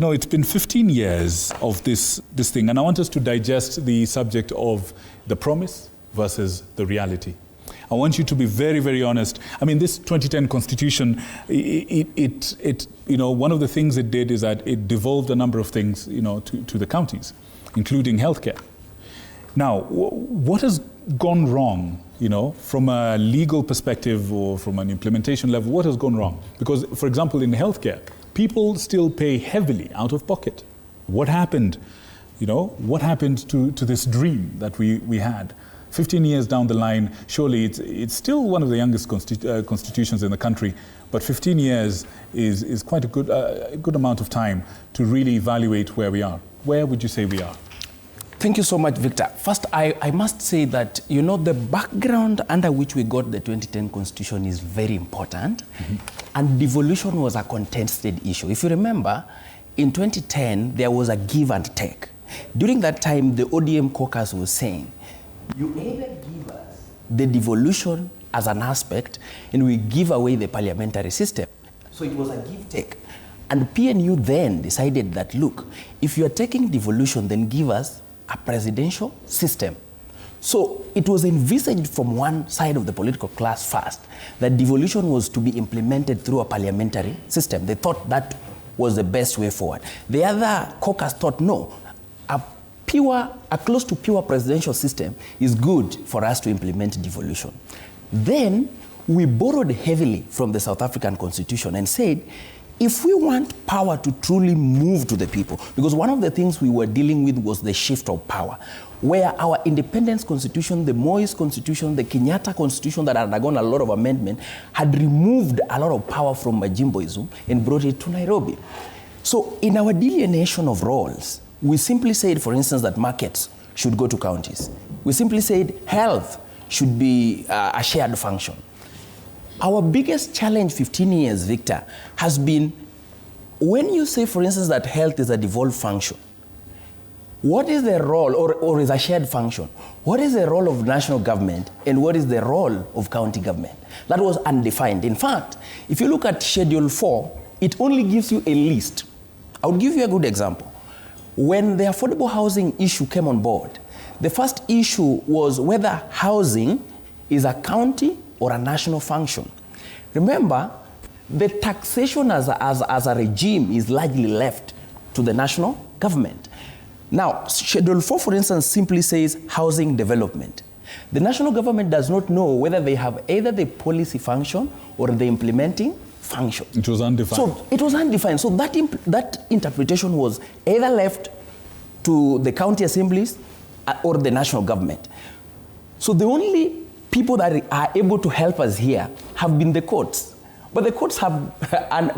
it's been 15 years of this thing, and I want us to digest the subject of the promise versus the reality. I want you to be very, very honest. I mean, this 2010 Constitution, one of the things it did is that it devolved a number of things, to the counties, including healthcare. Now, what has gone wrong, from a legal perspective or from an implementation level? What has gone wrong? Because, for example, in healthcare, people still pay heavily out of pocket. What happened? What happened to this dream that we had? 15 years down the line, surely it's still one of the youngest constitutions in the country, but 15 years is quite a good amount of time to really evaluate where we are. Where would you say we are? Thank you so much, Victor. First, I must say that, the background under which we got the 2010 Constitution is very important, and devolution was a contested issue. If you remember, in 2010, there was a give and take. During that time, the ODM caucus was saying, you either give us the devolution as an aspect, and we give away the parliamentary system. So it was a give-take. And PNU then decided that, look, if you are taking devolution, then give us a presidential system. So it was envisaged from one side of the political class first that devolution was to be implemented through a parliamentary system. They thought that was the best way forward. The other caucus thought, no, a close to pure presidential system is good for us to implement devolution. Then we borrowed heavily from the South African Constitution and said, if we want power to truly move to the people, because one of the things we were dealing with was the shift of power, where our independence constitution, the Moyes Constitution, the Kenyatta Constitution that had undergone a lot of amendment, had removed a lot of power from Majimboism and brought it to Nairobi. So in our delineation of roles, we simply said, for instance, that markets should go to counties. We simply said health should be a shared function. Our biggest challenge 15 years, Victor, has been when you say, for instance, that health is a devolved function, what is the role, or is a shared function? What is the role of national government and what is the role of county government? That was undefined. In fact, if you look at Schedule 4, it only gives you a list. I would give you a good example. When the affordable housing issue came on board, the first issue was whether housing is a county or a national function. Remember, the taxation as a regime is largely left to the national government. Now, Schedule 4, for instance, simply says housing development. The national government does not know whether they have either the policy function or the implementing function. It was undefined. So it was undefined. So that interpretation was either left to the county assemblies or the national government. So the only people that are able to help us here have been the courts. But the courts have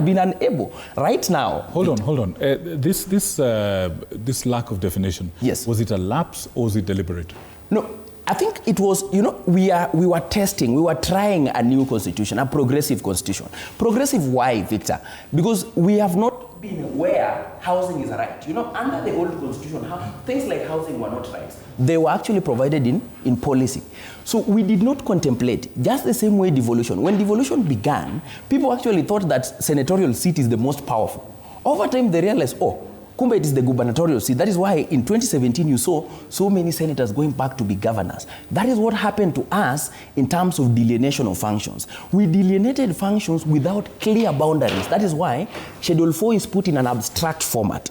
been unable. Right now... Hold on. This lack of definition, yes. Was it a lapse or was it deliberate? No, I think it was, we were trying a new constitution, a progressive constitution. Progressive why, Victor? Because we have not been where housing is a right. Under the old constitution, things like housing were not rights. They were actually provided in policy. So we did not contemplate, just the same way devolution. When devolution began, people actually thought that senatorial seat is the most powerful. Over time, they realized, kumbe it is the gubernatorial seat. That is why in 2017 you saw so many senators going back to be governors. That is what happened to us in terms of delineation of functions. We delineated functions without clear boundaries. That is why Schedule 4 is put in an abstract format.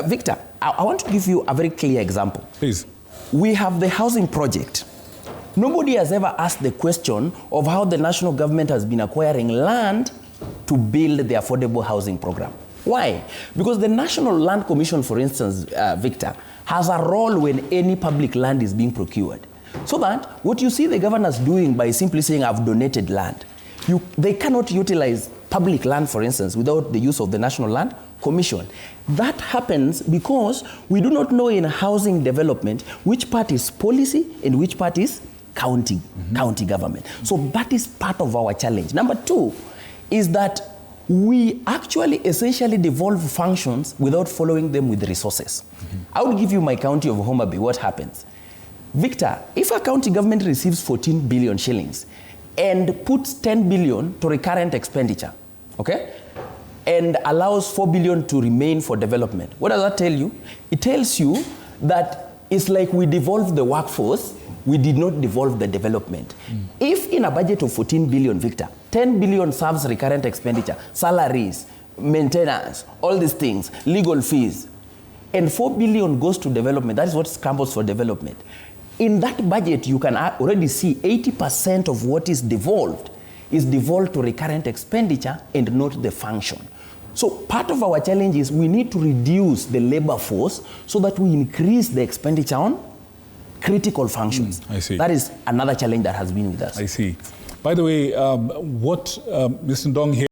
Victor, I want to give you a very clear example. Please. We have the housing project. Nobody has ever asked the question of how the national government has been acquiring land to build the affordable housing program. Why? Because the National Land Commission, for instance, Victor, has a role when any public land is being procured. So that what you see the governors doing by simply saying, I've donated land, they cannot utilize public land, for instance, without the use of the National Land Commission. That happens because we do not know in lousing development which part is policy and which part is county government. So that is part of our challenge. Number two is that we actually essentially devolve functions without following them with resources. I will give you my county of Homa Bay. What happens? Victor, if a county government receives 14 billion shillings and puts 10 billion to recurrent expenditure, okay? and allows 4 billion to remain for development. What does that tell you? It tells you that it's like we devolved the workforce, we did not devolve the development. If in a budget of 14 billion, Victor, 10 billion serves recurrent expenditure, salaries, maintenance, all these things, legal fees, and 4 billion goes to development, that is what scrambles for development. In that budget, you can already see 80% of what is devolved to recurrent expenditure and not the function. So part of our challenge is we need to reduce the labor force so that we increase the expenditure on critical functions. I see. That is another challenge that has been with us. I see. By the way, what Mr. Ndong here